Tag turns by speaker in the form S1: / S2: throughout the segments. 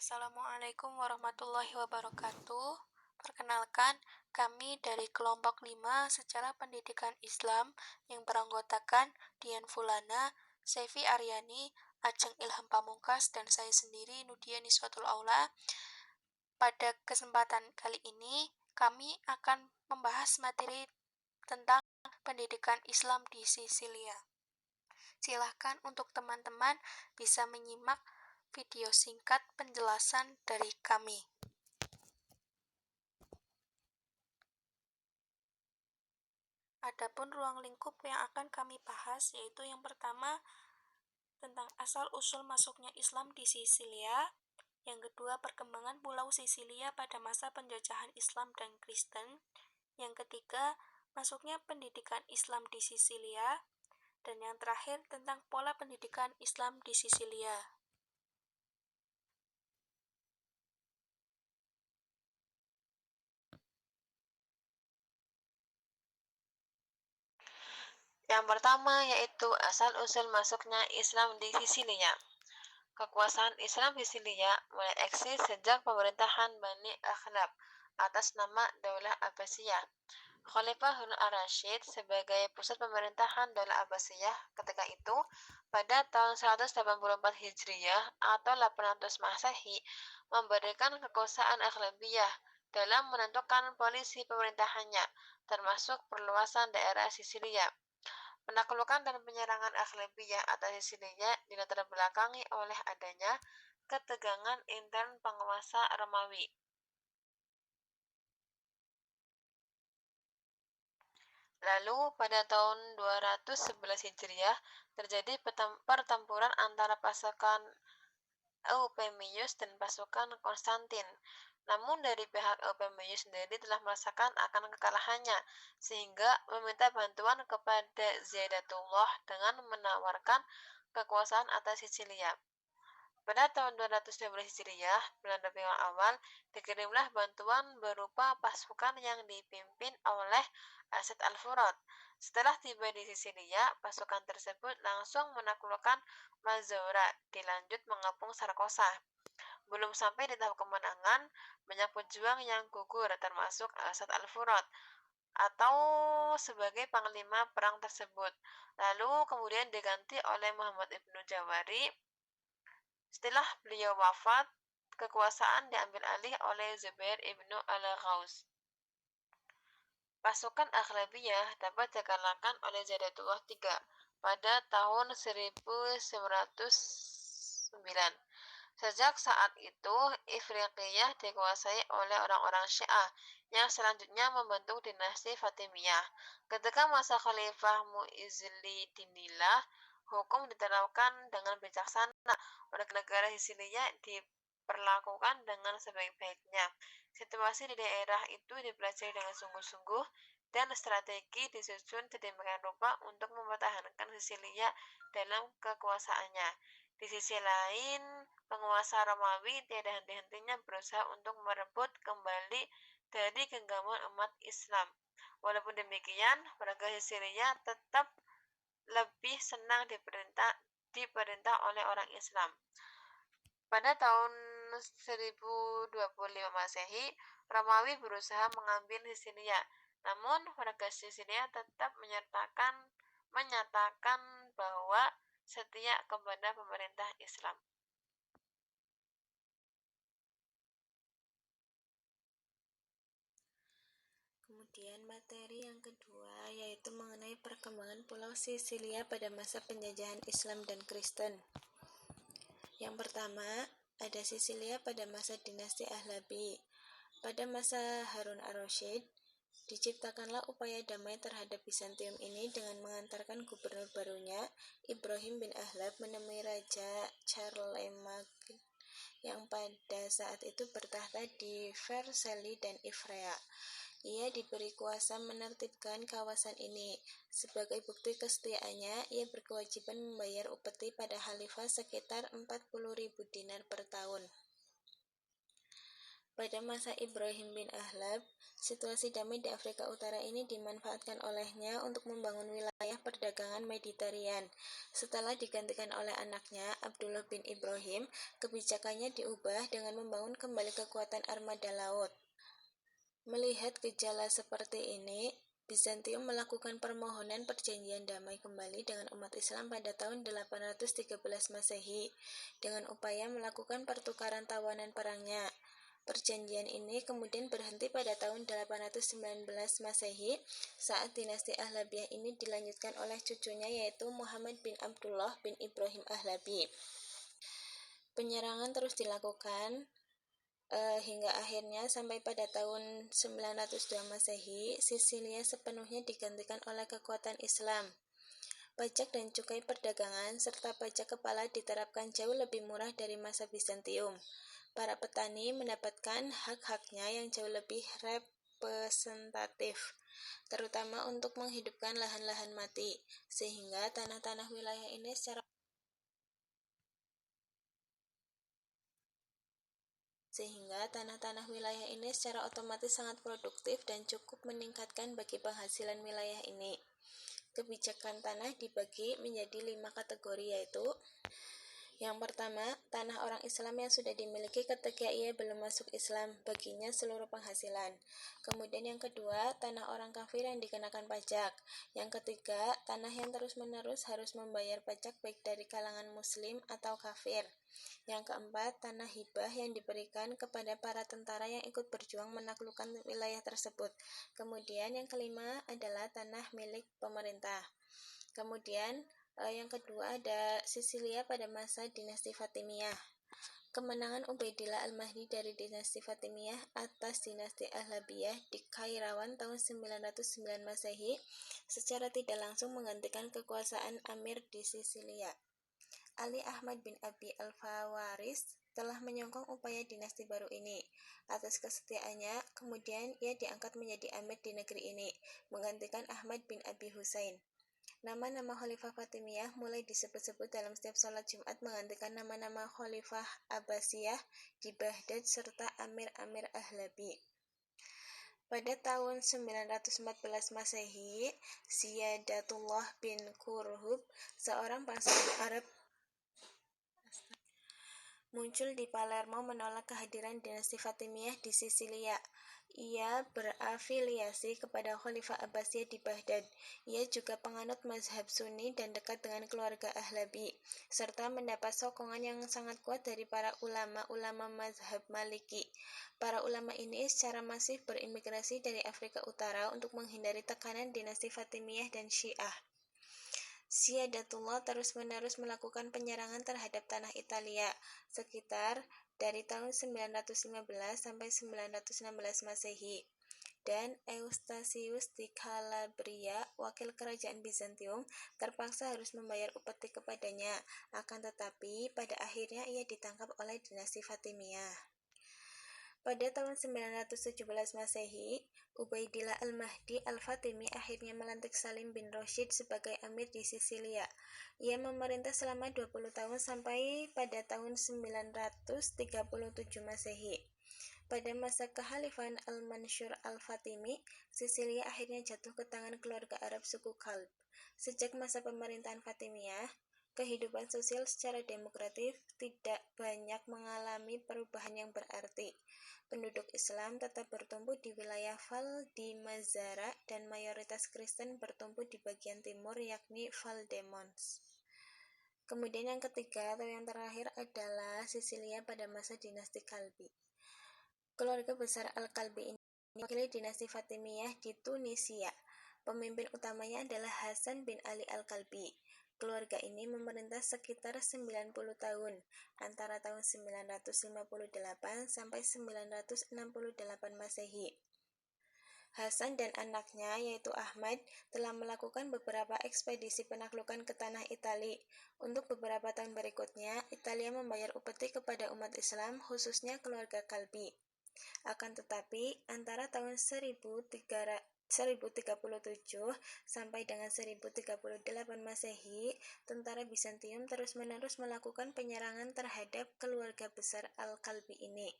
S1: Assalamualaikum warahmatullahi wabarakatuh. Perkenalkan, kami dari kelompok 5 secara pendidikan Islam yang beranggotakan Dian Fulana, Sevi Aryani, Ajeng Ilham Pamungkas, dan saya sendiri Nudia Niswatul Aula. Pada kesempatan kali ini, kami akan membahas materi tentang pendidikan Islam di Sisilia. Silahkan untuk teman-teman bisa menyimak video singkat penjelasan dari kami. Adapun ruang lingkup yang akan kami bahas yaitu yang pertama tentang asal-usul masuknya Islam di Sisilia, yang kedua perkembangan Pulau Sisilia pada masa penjajahan Islam dan Kristen, yang ketiga masuknya pendidikan Islam di Sisilia, dan yang terakhir tentang pola pendidikan Islam di Sisilia. Yang pertama yaitu asal-usul masuknya Islam di Sisilia. Kekuasaan Islam di Sisilia mulai eksis sejak pemerintahan Bani Akhlab atas nama Daulah Abbasiyah. Khalifah Harun al-Rashid sebagai pusat pemerintahan Daulah Abbasiyah ketika itu pada tahun 184 Hijriah atau 800 Masehi memberikan kekuasaan Akhlabiyah dalam menentukan polisi pemerintahannya, termasuk perluasan daerah Sisilia. Penaklukan dan penyerangan Akhlabiyah atas Sisilia dilatar belakangi oleh adanya ketegangan intern penguasa Romawi. Lalu pada tahun 211 Hijriah terjadi pertempuran antara pasukan Eupemius dan pasukan Konstantin. Namun dari pihak Eupemius sendiri telah merasakan akan kekalahannya, sehingga meminta bantuan kepada Zaidatullah dengan menawarkan kekuasaan atas Sisilia. Pada tahun 212 Hijriah, bulan Rabiul Awal, dikirimlah bantuan berupa pasukan yang dipimpin oleh Asad al-Furat. Setelah tiba di Sisilia, pasukan tersebut langsung menaklukkan Mazura, dilanjut mengepung Saragossa. Belum sampai di tahap kemenangan, banyak pejuang yang gugur, termasuk Asad al-Furat atau sebagai panglima perang tersebut. Lalu kemudian diganti oleh Muhammad ibnu Jawari. Setelah beliau wafat, kekuasaan diambil alih oleh Zubair ibnu al-Ghaus. Pasukan Akhlabiyah dapat dikalahkan oleh Zaidatullah III pada tahun 1909. Sejak saat itu, Ifriqiyah dikuasai oleh orang-orang Syiah yang selanjutnya membentuk dinasti Fatimiyah. Ketika masa Khalifah Mu'izzuddinillah, hukum diterapkan dengan bijaksana oleh negara Sisilia diperlakukan dengan sebaik-baiknya. Situasi di daerah itu dipelajari dengan sungguh-sungguh dan strategi disusun sedemikian rupa untuk mempertahankan Sisilia dalam kekuasaannya. Di sisi lain, penguasa Romawi tiada henti-hentinya berusaha untuk merebut kembali dari genggaman umat Islam. Walaupun demikian, warga Sisilia tetap lebih senang diperintah oleh orang Islam. Pada tahun 1025 Masehi, Romawi berusaha mengambil Sisilia. Namun, warga Sisilia tetap menyatakan bahwa setia kepada pemerintah Islam. Kemudian materi yang kedua yaitu mengenai perkembangan Pulau Sisilia pada masa penjajahan Islam dan Kristen. Yang pertama, ada Sisilia pada masa dinasti Ahlabi. Pada masa Harun al-Rashid, diciptakanlah upaya damai terhadap Bizantium ini dengan mengantarkan gubernur barunya, Ibrahim bin Ahlab, menemui Raja Charlemagne yang pada saat itu bertahta di Versailles dan Ivrea. Ia diberi kuasa menertibkan kawasan ini. Sebagai bukti kesetiaannya, ia berkewajiban membayar upeti pada khalifah sekitar 40.000 dinar per tahun.
S2: Pada masa Ibrahim bin Ahlab, situasi damai di Afrika Utara ini dimanfaatkan olehnya untuk membangun wilayah perdagangan Mediterranean. Setelah digantikan oleh anaknya, Abdullah bin Ibrahim, kebijakannya diubah dengan membangun kembali kekuatan armada laut. Melihat gejala seperti ini, Bizantium melakukan permohonan perjanjian damai kembali dengan umat Islam pada tahun 813 Masehi dengan upaya melakukan pertukaran tawanan perangnya. Perjanjian ini kemudian berhenti pada tahun 819 Masehi saat dinasti Ahlabiyah ini dilanjutkan oleh cucunya yaitu Muhammad bin Abdullah bin Ibrahim Ahlabi. Penyerangan terus dilakukan hingga akhirnya sampai pada tahun 902 Masehi, Sisilia sepenuhnya digantikan oleh kekuatan Islam. Pajak dan cukai perdagangan serta pajak kepala diterapkan jauh lebih murah dari masa Bizantium. Para petani mendapatkan hak-haknya yang jauh lebih representatif, terutama untuk menghidupkan lahan-lahan mati, sehingga tanah-tanah wilayah ini secara otomatis sangat produktif dan cukup meningkatkan bagi penghasilan wilayah ini. Kebijakan tanah dibagi menjadi 5 kategori yaitu: yang pertama, tanah orang Islam yang sudah dimiliki ketika ia belum masuk Islam, baginya seluruh penghasilan. Kemudian yang kedua, tanah orang kafir yang dikenakan pajak. Yang ketiga, tanah yang terus-menerus harus membayar pajak baik dari kalangan muslim atau kafir. Yang keempat, tanah hibah yang diberikan kepada para tentara yang ikut berjuang menaklukkan wilayah tersebut. Kemudian yang kelima adalah tanah milik pemerintah. Kemudian yang kedua ada Sisilia pada masa dinasti Fatimiyah. Kemenangan Ubaidillah Al-Mahdi dari dinasti Fatimiyah atas dinasti Ahlabiyah di Kairawan tahun 909 Masehi secara tidak langsung menggantikan kekuasaan Amir di Sisilia. Ali Ahmad bin Abi Al-Fawaris telah menyokong upaya dinasti baru ini. Atas kesetiaannya, kemudian ia diangkat menjadi amir di negeri ini, menggantikan Ahmad bin Abi Husain. Nama-nama Khalifah Fatimiyah mulai disebut-sebut dalam setiap sholat Jumat menggantikan nama-nama Khalifah Abbasiyah di Baghdad serta Amir-Amir Ahlabi. Pada tahun 914 Masehi, Ziyadatullah bin Kurhub, seorang bangsawan Arab, muncul di Palermo menolak kehadiran dinasti Fatimiyah di Sisilia. Ia berafiliasi kepada Khalifah Abbasiyah di Baghdad. Ia juga penganut mazhab Sunni dan dekat dengan keluarga Ahlabi, serta mendapat sokongan yang sangat kuat dari para ulama-ulama mazhab Maliki. Para ulama ini secara masif berimigrasi dari Afrika Utara untuk menghindari tekanan dinasti Fatimiyah dan Syiah. Ziyadatullah terus-menerus melakukan penyerangan terhadap tanah Italia sekitar dari tahun 915 sampai 916 Masehi. Dan Eustachius di Calabria, wakil kerajaan Bizantium, terpaksa harus membayar upeti kepadanya. Akan tetapi, pada akhirnya ia ditangkap oleh dinasti Fatimiyah. Pada tahun 917 Masehi, Ubaidillah Al-Mahdi Al-Fatimi akhirnya melantik Salim bin Rashid sebagai amir di Sisilia. Ia memerintah selama 20 tahun sampai pada tahun 937 Masehi. Pada masa kekhalifahan Al-Mansur Al-Fatimi, Sisilia akhirnya jatuh ke tangan keluarga Arab suku Kalb. Sejak masa pemerintahan Fatimiyah, kehidupan sosial secara demokratis tidak banyak mengalami perubahan yang berarti. Penduduk Islam tetap bertumbuh di wilayah Val di Mazzara dan mayoritas Kristen bertumbuh di bagian timur yakni Val de Mons. Kemudian yang ketiga atau yang terakhir adalah Sisilia pada masa dinasti Kalbi. Keluarga besar Al-Kalbi ini mewakili dinasti Fatimiyah di Tunisia. Pemimpin utamanya adalah Hasan bin Ali Al-Kalbi. Keluarga ini memerintah sekitar 90 tahun, antara tahun 958 sampai 968 Masehi. Hasan dan anaknya, yaitu Ahmad, telah melakukan beberapa ekspedisi penaklukan ke tanah Itali. Untuk beberapa tahun berikutnya, Italia membayar upeti kepada umat Islam, khususnya keluarga Kalbi. Akan tetapi, antara tahun 1300 1037 sampai dengan 1038 Masehi, tentara Bizantium terus-menerus melakukan penyerangan terhadap keluarga besar Al-Kalbi ini,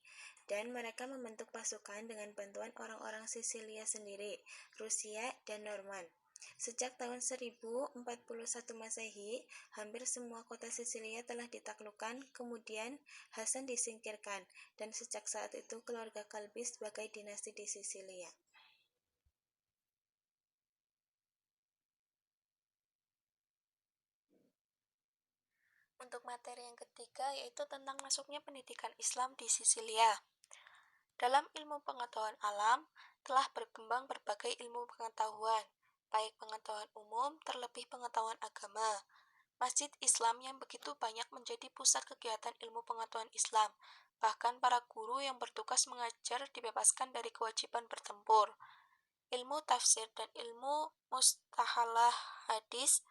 S2: dan mereka membentuk pasukan dengan bantuan orang-orang Sisilia sendiri, Rusia, dan Norman. Sejak tahun 1041 Masehi, hampir semua kota Sisilia telah ditaklukkan, kemudian Hasan disingkirkan, dan sejak saat itu keluarga Kalbi sebagai dinasti di Sisilia. Untuk materi yang ketiga yaitu tentang masuknya pendidikan Islam di Sisilia. Dalam ilmu pengetahuan alam, telah berkembang berbagai ilmu pengetahuan, baik pengetahuan umum terlebih pengetahuan agama. Masjid Islam yang begitu banyak menjadi pusat kegiatan ilmu pengetahuan Islam. Bahkan para guru yang bertugas mengajar dibebaskan dari kewajiban bertempur. Ilmu tafsir dan ilmu mustahalah hadis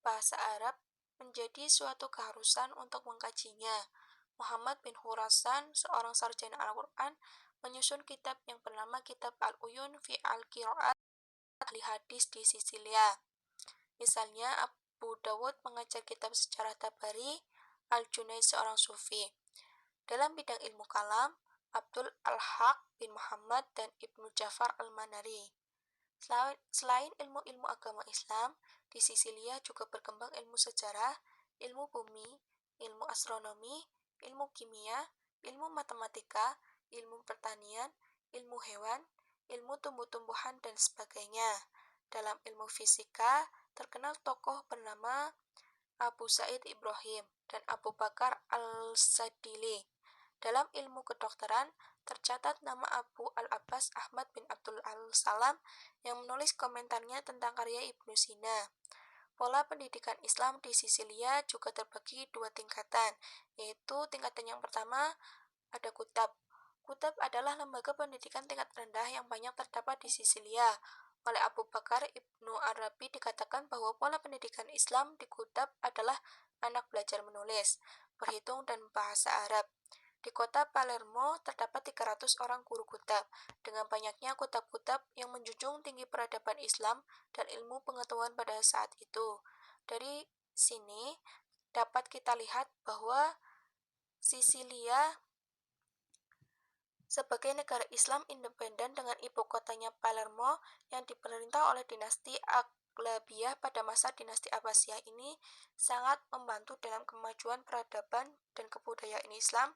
S2: bahasa Arab menjadi suatu keharusan untuk mengkajinya. Muhammad bin Khurasan, seorang sarjana Al-Quran, menyusun kitab yang bernama Kitab Al-Uyun fi Al-Qiraat ahli hadis di Sisilia. Misalnya, Abu Dawud mengajar kitab sejarah Tabari, Al-Junaid seorang sufi. Dalam bidang ilmu kalam, Abdul Al-Haq bin Muhammad dan Ibnu Jafar Al-Manari. Selain ilmu-ilmu agama Islam, di Sisilia juga berkembang ilmu sejarah, ilmu bumi, ilmu astronomi, ilmu kimia, ilmu matematika, ilmu pertanian, ilmu hewan, ilmu tumbuh-tumbuhan, dan sebagainya. Dalam ilmu fisika, terkenal tokoh bernama Abu Said Ibrahim dan Abu Bakar Al-Sadili. Dalam ilmu kedokteran, tercatat nama Abu Al-Abbas Ahmad bin Abdul Al-Salam yang menulis komentarnya tentang karya Ibnu Sina. Pola pendidikan Islam di Sisilia juga terbagi dua tingkatan, yaitu tingkatan yang pertama ada Kutab. Kutab adalah lembaga pendidikan tingkat rendah yang banyak terdapat di Sisilia. Oleh Abu Bakar Ibnu Arabi dikatakan bahwa pola pendidikan Islam di Kutab adalah anak belajar menulis, berhitung, dan bahasa Arab. Di kota Palermo terdapat 300 orang guru kutab, dengan banyaknya kutab-kutab yang menjunjung tinggi peradaban Islam dan ilmu pengetahuan pada saat itu. Dari sini dapat kita lihat bahwa Sisilia sebagai negara Islam independen dengan ibu kotanya Palermo yang diperintah oleh dinasti Aghlabiyah pada masa dinasti Abbasiyah ini sangat membantu dalam kemajuan peradaban dan kebudayaan Islam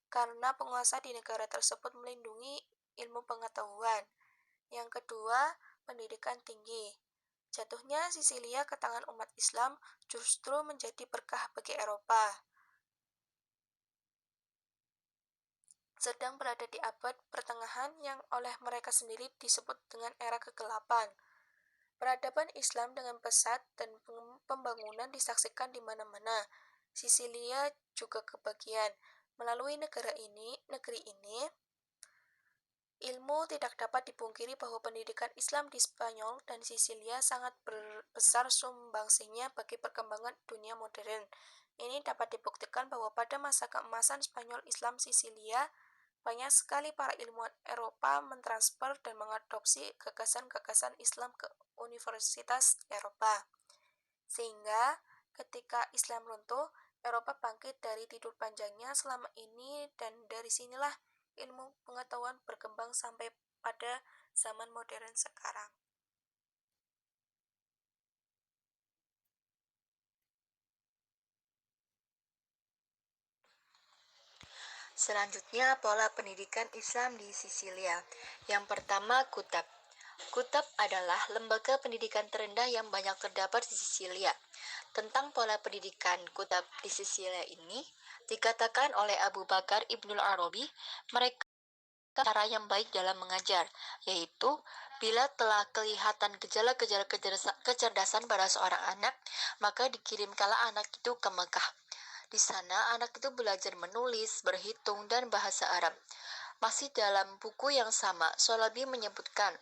S2: karena penguasa di negara tersebut melindungi ilmu pengetahuan. Yang kedua, pendidikan tinggi. Jatuhnya Sisilia ke tangan umat Islam justru menjadi berkah bagi Eropa. Sedang berada di abad pertengahan yang oleh mereka sendiri disebut dengan era kegelapan. Peradaban Islam dengan pesat dan pembangunan disaksikan di mana-mana. Sisilia juga kebagian. Melalui negeri ini, ilmu tidak dapat dipungkiri bahwa pendidikan Islam di Spanyol dan Sisilia sangat besar sumbangsinya bagi perkembangan dunia modern. Ini dapat dibuktikan bahwa pada masa keemasan Spanyol Islam Sisilia, banyak sekali para ilmuwan Eropa mentransfer dan mengadopsi gagasan-gagasan Islam ke universitas Eropa. Sehingga ketika Islam runtuh, Eropa bangkit dari tidur panjangnya selama ini, dan dari sinilah ilmu pengetahuan berkembang sampai pada zaman modern sekarang. Selanjutnya, pola pendidikan Islam di Sisilia. Yang pertama, Kutab. Kutab adalah lembaga pendidikan terendah yang banyak terdapat di Sisilia. Tentang pola pendidikan Kutab di Sisilia ini, dikatakan oleh Abu Bakar Ibnul Arabi, mereka cara yang baik dalam mengajar, yaitu bila telah kelihatan gejala-gejala kecerdasan pada seorang anak, maka dikirimkanlah anak itu ke Mekah. Di sana, anak itu belajar menulis, berhitung, dan bahasa Arab. Masih dalam buku yang sama, Solabi menyebutkan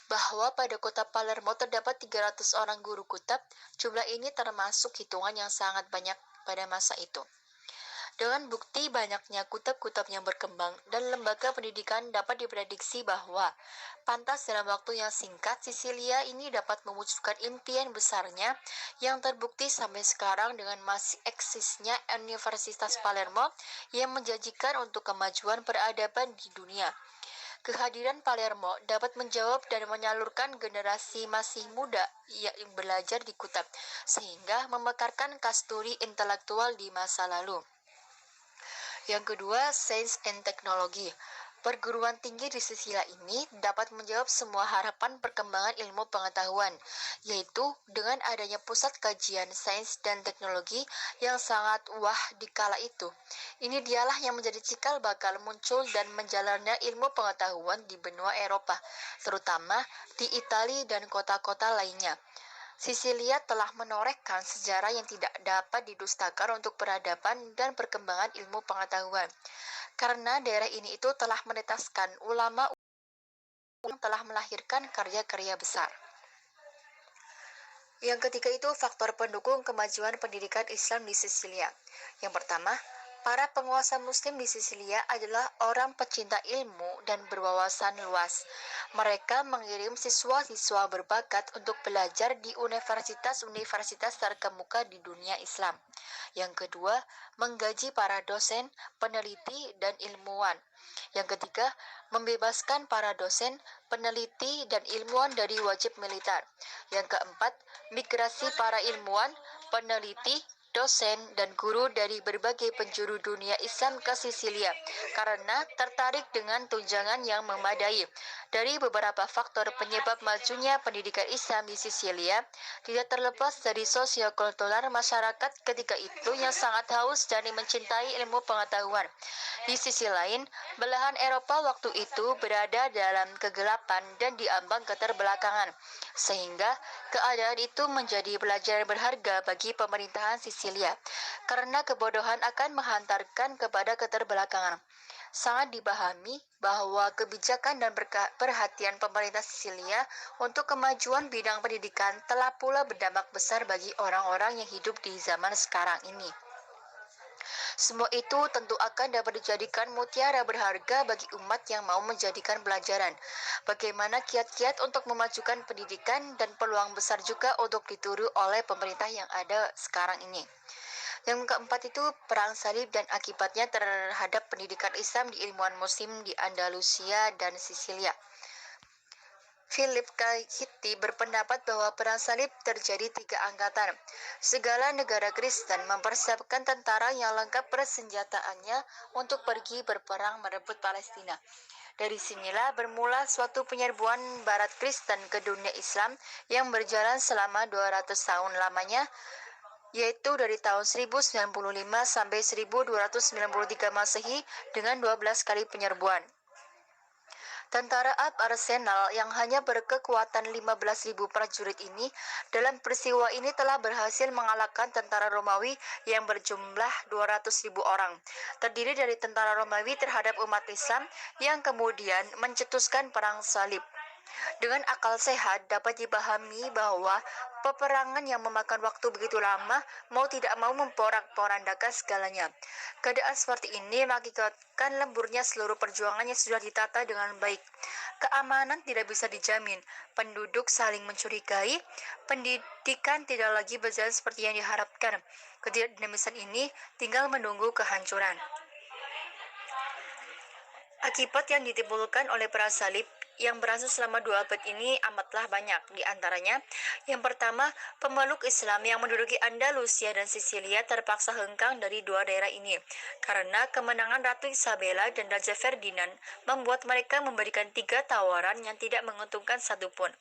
S2: bahwa pada kota Palermo terdapat 300 orang guru kutab. Jumlah ini termasuk hitungan yang sangat banyak pada masa itu.
S3: Dengan bukti banyaknya kutub-kutub yang berkembang dan lembaga pendidikan dapat diprediksi bahwa pantas dalam waktu yang singkat Sisilia ini dapat mewujudkan impian besarnya yang terbukti sampai sekarang dengan masih eksisnya Universitas Palermo yang menjanjikan untuk kemajuan peradaban di dunia. Kehadiran Palermo dapat menjawab dan menyalurkan generasi masih muda yang belajar di kutub, sehingga memekarkan kasturi intelektual di masa lalu. Yang kedua, Sains and Teknologi. Perguruan tinggi di Sisilia ini dapat menjawab semua harapan perkembangan ilmu pengetahuan, yaitu dengan adanya pusat kajian sains dan teknologi yang sangat wah di kala itu. Ini dialah yang menjadi cikal bakal muncul dan menjalannya ilmu pengetahuan di benua Eropa, terutama di Italia dan kota-kota lainnya. Sisilia telah menorehkan sejarah yang tidak dapat didustakan untuk peradaban dan perkembangan ilmu pengetahuan. Karena daerah ini itu telah menetaskan ulama yang telah melahirkan karya-karya besar. Yang ketiga itu faktor pendukung kemajuan pendidikan Islam di Sisilia. Yang pertama, para penguasa muslim di Sisilia adalah orang pecinta ilmu dan berwawasan luas. Mereka mengirim siswa-siswa berbakat untuk belajar di universitas-universitas terkemuka di dunia Islam. Yang kedua, menggaji para dosen, peneliti, dan ilmuwan. Yang ketiga, membebaskan para dosen, peneliti, dan ilmuwan dari wajib militer. Yang keempat, migrasi para ilmuwan, peneliti, dosen, dan guru dari berbagai penjuru dunia Islam ke Sisilia karena tertarik dengan tunjangan yang memadai. Dari beberapa faktor penyebab majunya pendidikan Islam di Sisilia, tidak terlepas dari sosiokultural masyarakat ketika itu yang sangat haus dan mencintai ilmu pengetahuan. Di sisi lain, belahan Eropa waktu itu berada dalam kegelapan dan diambang keterbelakangan, sehingga keadaan itu menjadi pelajaran berharga bagi pemerintahan Sisilia, karena kebodohan akan menghantarkan kepada keterbelakangan. Sangat dipahami bahwa kebijakan dan perhatian pemerintah Sisilia untuk kemajuan bidang pendidikan telah pula berdampak besar bagi orang-orang yang hidup di zaman sekarang ini. Semua itu tentu akan dapat dijadikan mutiara berharga bagi umat yang mau menjadikan pelajaran. Bagaimana kiat-kiat untuk memajukan pendidikan dan peluang besar juga untuk ditiru oleh pemerintah yang ada sekarang ini. Yang keempat itu perang salib dan akibatnya terhadap pendidikan Islam di ilmuwan muslim di Andalusia dan Sisilia. Philip Kahiti berpendapat bahwa perang salib terjadi 3 angkatan. Segala negara Kristen mempersiapkan tentara yang lengkap persenjataannya untuk pergi berperang merebut Palestina. Dari sinilah bermula suatu penyerbuan Barat Kristen ke dunia Islam yang berjalan selama 200 tahun lamanya, yaitu dari tahun 1095 sampai 1293 Masehi dengan 12 kali penyerbuan. Tentara Arsenal yang hanya berkekuatan 15.000 prajurit ini dalam peristiwa ini telah berhasil mengalahkan tentara Romawi yang berjumlah 200.000 orang, terdiri dari tentara Romawi terhadap umat Islam yang kemudian mencetuskan perang salib. Dengan akal sehat dapat dipahami bahwa peperangan yang memakan waktu begitu lama mau tidak mau memporak-porandakan segalanya. Keadaan seperti ini mengakibatkan lemburnya seluruh perjuangan yang sudah ditata dengan baik. Keamanan tidak bisa dijamin, penduduk saling mencurigai, pendidikan tidak lagi berjalan seperti yang diharapkan. Ketidakdinamisan ini tinggal menunggu kehancuran. Akibat yang ditimbulkan oleh perang salib yang berlangsung selama 2 abad ini amatlah banyak. Di antaranya, yang pertama, pemeluk Islam yang menduduki Andalusia dan Sisilia terpaksa hengkang dari 2 daerah ini, karena kemenangan Ratu Isabella dan Raja Ferdinand membuat mereka memberikan 3 tawaran yang tidak menguntungkan satupun.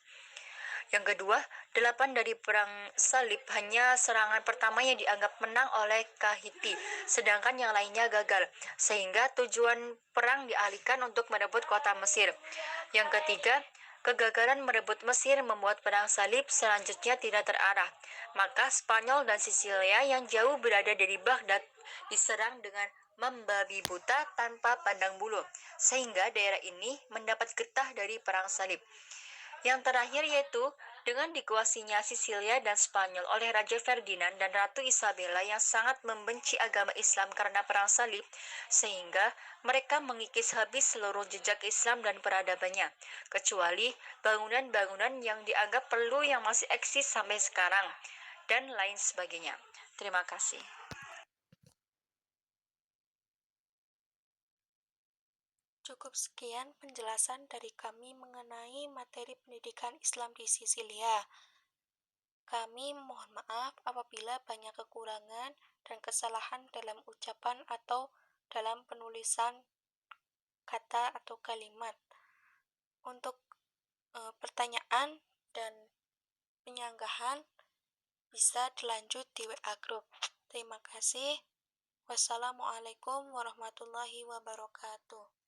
S3: Yang kedua, 8 dari perang salib hanya serangan pertama yang dianggap menang oleh Kahiti, sedangkan yang lainnya gagal, sehingga tujuan perang dialihkan untuk merebut kota Mesir. Yang ketiga, kegagalan merebut Mesir membuat perang salib selanjutnya tidak terarah. Maka Spanyol dan Sisilia yang jauh berada dari Baghdad diserang dengan membabi buta tanpa pandang bulu, sehingga daerah ini mendapat getah dari perang salib. Yang terakhir yaitu Dengan dikuasainya Sisilia dan Spanyol oleh Raja Ferdinand dan Ratu Isabella yang sangat membenci agama Islam karena perang salib, sehingga mereka mengikis habis seluruh jejak Islam dan peradabannya, kecuali bangunan-bangunan yang dianggap perlu yang masih eksis sampai sekarang, dan lain sebagainya. Terima kasih.
S2: Cukup sekian penjelasan dari kami mengenai materi pendidikan Islam di Sisilia. Kami mohon maaf apabila banyak kekurangan dan kesalahan dalam ucapan atau dalam penulisan kata atau kalimat. Untuk pertanyaan dan penyanggahan bisa dilanjut di WA Group. Terima kasih. Wassalamualaikum warahmatullahi wabarakatuh.